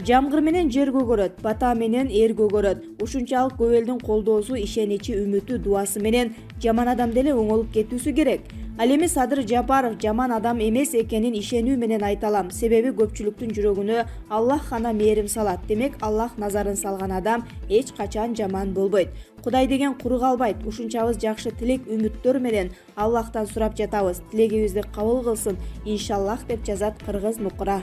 Жамгыр менен жер көгөрөт, бата менен эр көгөрөт. Ушунчалык көп элдин колдоосу, ишеничи, үмүтү, дуасы менен жаман адам деле оңолуп кетүүсү керек. Ал эми Садыр Жапаров жаман адам эмес экенин ишенүү менен айта алам. Себеби көпчүлүктүн жүрөгүнө Аллах гана мээрим салат. Демек, Аллах назарын салган адам эч качан жаман болбойт. Кудай деген куру калбайт. Ушунчабыз жакшы тилек, үмүттөр менен Аллахтан сурап жатабыз. Тилегибизди кабыл кылсын, иншаллах, деп жазат кыргыз Нукура.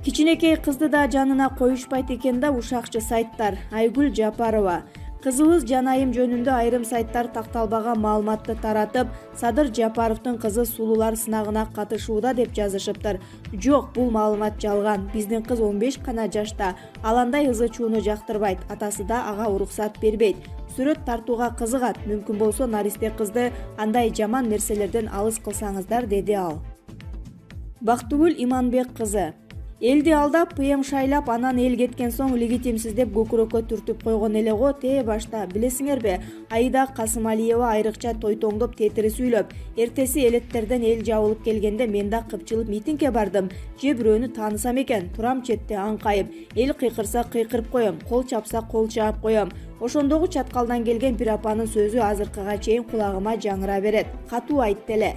Кичинекей кызды да жанына коюшпайт экен да ушакчы сайттар. Айгүл Жапарова: кызыбыз Жанайым жөнүндө айрым сайттар такталбаган маалыматты таратып, Садыр Жапаровдун кызы сулуулар сынагына катышууда деп жазышыптыр. Жок, бул маалымат жалган. Биздин кыз 15 гана жашта. Ал андай ызы-чууну жактырбайт. Атасы да ага уруксат бербейт. Сүрөт тартууга кызыгат. Мүмкүн болсо наристе кызды андай жаман нерселерден алыс кылсаңыздар, деди ал. Бактыгүл Иманбек кызы: элди алдап, ПМ шайлап, анан эл кеткен соң легитимсиз деп көкүрөккө түртүп койгон эле го башта. Билесиңерби, Аида Касымалиева айрыкча тойтоңдоп, тетири сүйлөп, эртеси элеттерден эл жабылып келгенде мен да кыпчылып митингге бардым. Же бирөөнү таанысам экен, турам четте аңкайып, эл кыйкырса кыйкырып коем, кол чапса кол чаап коем. Ошондогу чаткалдан келген бир апанын сөзү азыркыга чейин кулагыма жаңыра берет. Катуу айтты эле: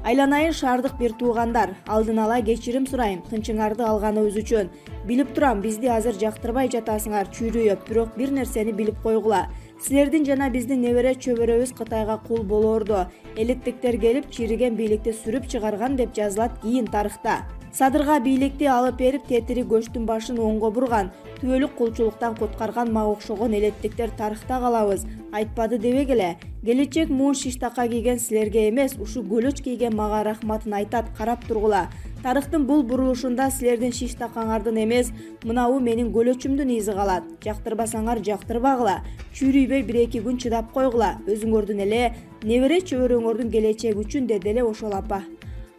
айланайын шаардык бир туугандар, алдын ала кечирим сурайм, тынчыңарды алганыбыз үчүн. Билип турам, бизди азыр жактырбай жатасыңар, чүйрөйөп, бирок бир нерсени билип койгула. Силердин жана биздин небере чөбөрөбүз Кытайга кул болоорду. Элеттиктер келип, чириген бийликти сүрүп чыгарган, деп жазылат кийин тарыхта. Садырга бийликти алып берип, тетири көчтүн башын оңго бурган, түбөлүк кулчулуктан куткарган мага окшогон элеттиктер тарыхта калабыз. Айтпады дебегиле. Келечек муун шиштака кийген силерге эмес, ушу көлөч кийген мага рахматын айтат, карап тургула. Тарыхтын бул бурулушунда силердин шиштакаңардын эмес, мынабу менин көлөчүмдүн изи калат. Жактырбасаңар жактырбагыла, чүйрүйбөй 1-2 күн чыдап койгула. Өзүңөрдүн эле, небере чөбөрөңөрдүн келечеги үчүн, деди эле ошол апа.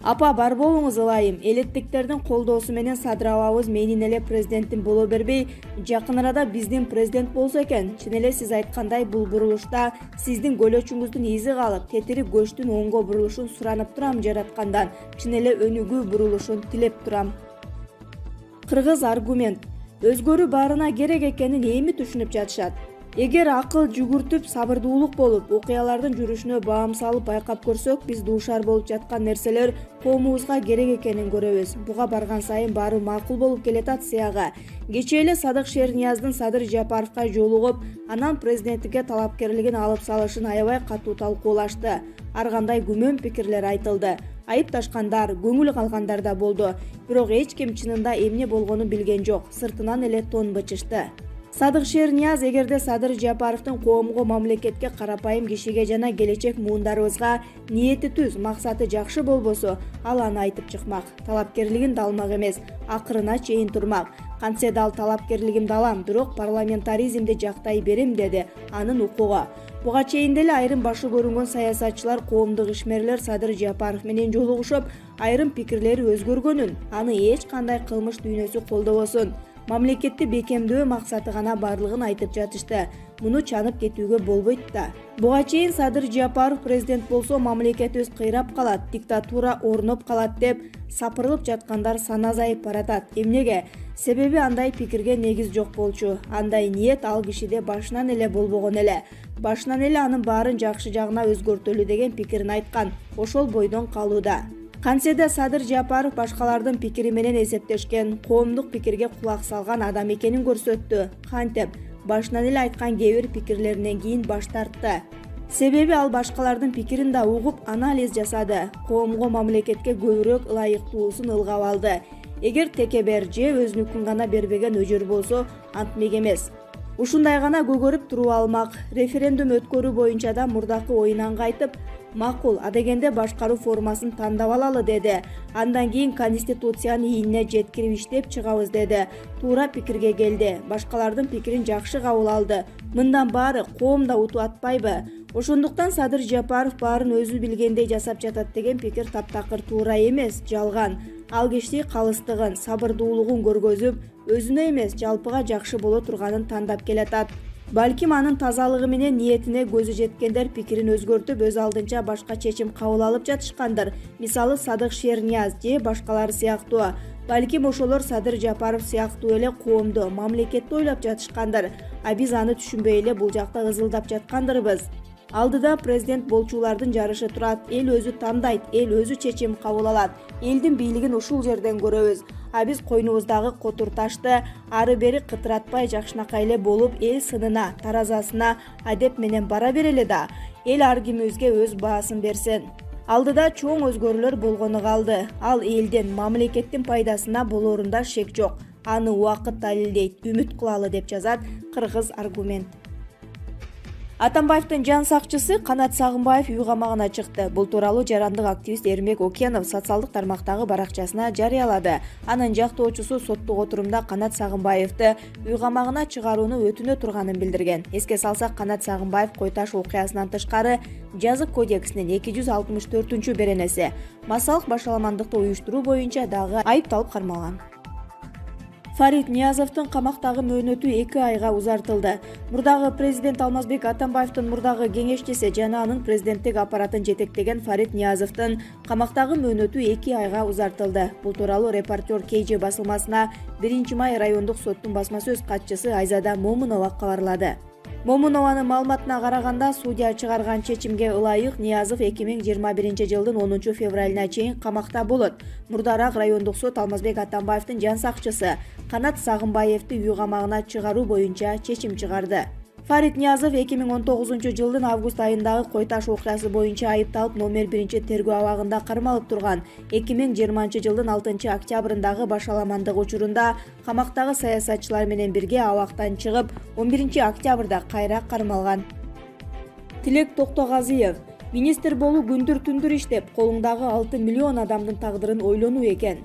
Апа, бар болуңуз ылайым. Элеттиктердин колдоосу менен Садыр абабыз менин эле президентим боло бербей, жакын арада биздин президент болсо экен. Чын эле сиз айткандай, бул бурулушта сиздин көлөчүңүздүн изи калып, тетири көчтүн оңго бурулушун суранып турам жараткандан. Чын эле өнүгүү бурулушун тилеп турам. Кыргыз аргумент: өзгөрүү баарына керек экенин эми түшүнүп жатышат. Эгер акыл жүгүртүп, сабырдуулук болуп, окуялардын жүрүшүнө баам салып байкап көрсөк, биз дуушар болуп жаткан нерселер коомубузга керек экенин көрөбүз. Буга барган сайын баары макул болуп келатат сыяга. Кечээ эле Садык Шернияздын Садыр Жапаровго жолугуп, анан президенттикке талапкерлигин алып салышын аябай катуу талкуулашты. Ар кандай күмөн пикирлер айтылды. Айыпташкандар, көңүл калгандар да болду. Бирок эч ким чынында эмне болгонун билген жок. Сыртынан эле тон бычышты. Садык Шернияз эгерде Садыр Жапаровдун коомго, мамлекетке, карапайым кишиге жана келечек муундарыбызга ниети түз, максаты жакшы болбосо, ал аны айтып чыкмак. Талапкерлигин да алмак эмес, акырына чейин турмак. Кантсе да ал талапкерлигимди алам, бирок парламентаризмди жактай берем, деди анын укугу. Буга чейин деле айрым башы көрүнгөн саясатчылар, коомдук ишмерлер Садыр Жапаров менен жолугушуп, айрым пикирлери өзгөргөнүн, аны эч кандай кылмыш дүйнөсү колдобосун, мамлекетти бекемдөө максаты гана барлыгын айтып жатышты. Муну чанып кетүүгө болбойт да. Буга чейин Садыр Жапаров президент болсо мамлекетибиз кыйрап калат, диктатура орноп калат деп сапырылып жаткандар саны азайып баратат. Эмнеге? Себеби андай пикирге негиз жок болчу. Андай ниет ал кишиде башынан эле болбогон эле. Башынан эле анын баарын жакшы жагына өзгөртөлү деген пикирин айткан. Ошол бойдон калууда. Кантсе да Садыр Жапаров башкалардын пикири менен эсептешкен, коомдук пикирге кулак салган адам экенин көрсөттү. Кантип, башынан эле айткан кээ бир пикирлеринен кийин баш тартты. Себеби ал башкалардын пикирин да угуп, анализ жасады. Коомго, мамлекетке көбүрөөк ылайыктуусун ылгап алды. Эгер текебер же өзүнүкүн гана бербеген өжөр болсо, антмек эмес. Ушундай гана көгөрүп туруп алмак. Референдум өткөрүү боюнча да мурдакы оюнан кайтып, макул, адегенде башкаруу формасын тандап алалы, деди. Андан кийин конституцияны ийине жеткирип иштеп чыгабыз, деди. Туура пикирге келди. Башкалардын пикирин жакшы кабыл алды. Мындан баары коом да утуп атпайбы? Ошондуктан Садыр Жапаров баарын өзү билгендей жасап жатат деген пикир таптакыр туура эмес, жалган. Ал киши калыстыгын, сабырдуулугун көргөзүп, өзүнө эмес, жалпыга жакшы боло турганын тандап келатат. Балким анын тазалыгы менен ниетине көзү жеткендер пикирин өзгөртүп, өз алдынча башка чечим кабыл алып жатышкандыр. Мисалы Садык Шернияз же башкалары сыяктуу. Балким ошолор Садыр Жапаров сыяктуу эле коомду, мамлекетти ойлоп жатышкандыр, а биз аны түшүнбөй эле бул жакта ызылдап жаткандырбыз. Алдыда президент болчулардын жарышы турат, эл өзү тандайт, эл өзү чечим кабыл алат. Элдин бийлигин ушул жерден көрөбүз. А биз койнубуздагы котур ташты ары бери кытыратпай жакшынакай эле болуп, эл сынына, таразасына адеп менен бара берели да. Эл ар кимибизге өз баасын берсин. Алдыда чоң өзгөрүүлөр болгону калды. Ал элдин, мамлекеттин пайдасына болоорунда шек жок. Аны убакыт далилдейт, үмүт кылалы деп жазат Кыргыз Аргумент. Атамбаевдин жан сакчысы Канат Сагынбаев үй камагына чыкты. Бул тууралуу жарандык активист Эрмек Окенов социалдык тармактагы баракчасына жарыялады. Анын жактоочусу соттук отурумда Канат Сагынбаевди үй камагына чыгарууну өтүнө турганын билдирген. Эске салсак, Канат Сагынбаев Кой Таш окуясынан тышкары Жазык кодексинин 264-беренеси массалык башаламандыкты уюштуруу боюнча дагы айыпталып кармалган. Фарид Ниязовдун камактагы мөөнөтү 2 айга узартылды. Мурдагы президент Алмазбек Атамбаевдин мурдагы кеңешчиси жана анын президенттик аппаратын жетектеген Фарид Ниязовдун камактагы мөөнөтү 2 айга узартылды. Бул тууралуу Репортер КЖ басылмасына 1-май райондук соттун басма сөз катчысы Айзада Момунова кабарлады. Момунованын маалыматына караганда, судья чыгарган чечимге ылайык Ниязов 2021-жылдын 10-февралына чейин камакта болот. Мурдараак райондук сот Алмазбек Атамбаевдин жан сакчысы Канат Сагынбаевди үй камагына чыгаруу боюнча чечим чыгарды. Фарид Ниязов 2019-жылдын август айындагы Кой Таш окуясы боюнча айыпталып номер 1-тергөө абагында кармалып турган. 2020-жылдын 6-октябрындагы башаламандык учурунда камактагы саясатчылар менен бирге абактан чыгып, 11-октябрда кайра кармалган. Тилек Токтогазиев: министр болуу күндүр-түндүр иштеп, колуңдагы 6 миллион адамдын тагдырын ойлонуу экен.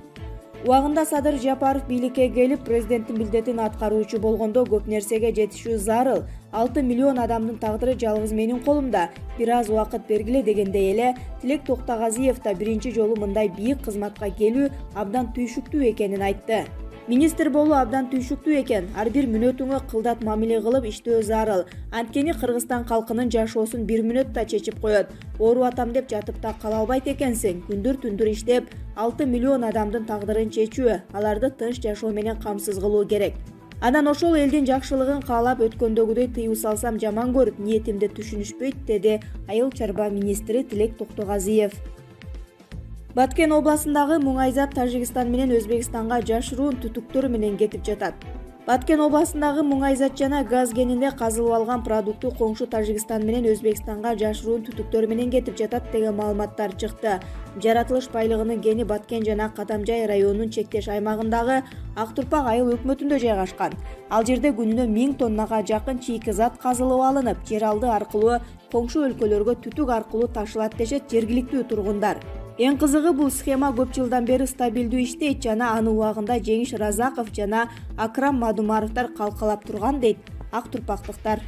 Убагында Садыр Жапаров бийликке келип, президенттин милдетин аткаруучу болгондо көп нерсеге жетишүү зарыл. 6 миллион адамдын тагдыры жалгыз менин колумда. Бир аз убакыт бергиле дегендей эле Тилек Токтогазиев да биринчи жолу мындай бийик кызматка келүү абдан түйшүктүү экенин айтты. Министр болуу абдан түйшүктүү экен. Ар бир мүнөтүңө кылдат мамиле кылып иштөө зарыл. Анткени Кыргызстан калкынын жашоосун 1 мүнөттө чечип коет. Ооруп атам деп жатып да кала албайт экенсиң. Күндүр-түндүр иштеп, 6 миллион адамдын тагдырын чечүү, аларды тынч жашоо менен камсыз кылуу керек. Анан ошол элдин жакшылыгын каалап өткөндөгүдөй тыюу салсам жаман көрүп, ниетимди түшүнүшпөйт, деди Айыл чарба министри Тилек Токтогазиев. Баткен областындагы Муңайзат Тажикстан менен Өзбекстанга жашыруун түтүктөр менен кетип жатат. Баткен областындагы Муңайзат жана газ кенинде казылып алган продукту коңшу Тажикстан менен Өзбекстанга жашыруун түтүктөр менен кетип жатат деген маалыматтар чыкты. Жаратылыш байлыгынын кени Баткен жана Катамжай районунун чектеш аймагындагы Ак Турпак айыл өкмөтүндө жайгашкан. Ал жерде күнүнө 1000 тоннага жакын чийки зат казылып алынып, жер алды аркылуу коңшу өлкөлөргө түтүк аркылуу ташылат дешет жергиликтүү тургундар. Эң кызыгы, бул схема көп жылдан бери стабилдүү иштейт жана аны убагында Жеңиш Разаков жана Акрам Мадумаровдор калкалап турган дейт ак турпактыктар.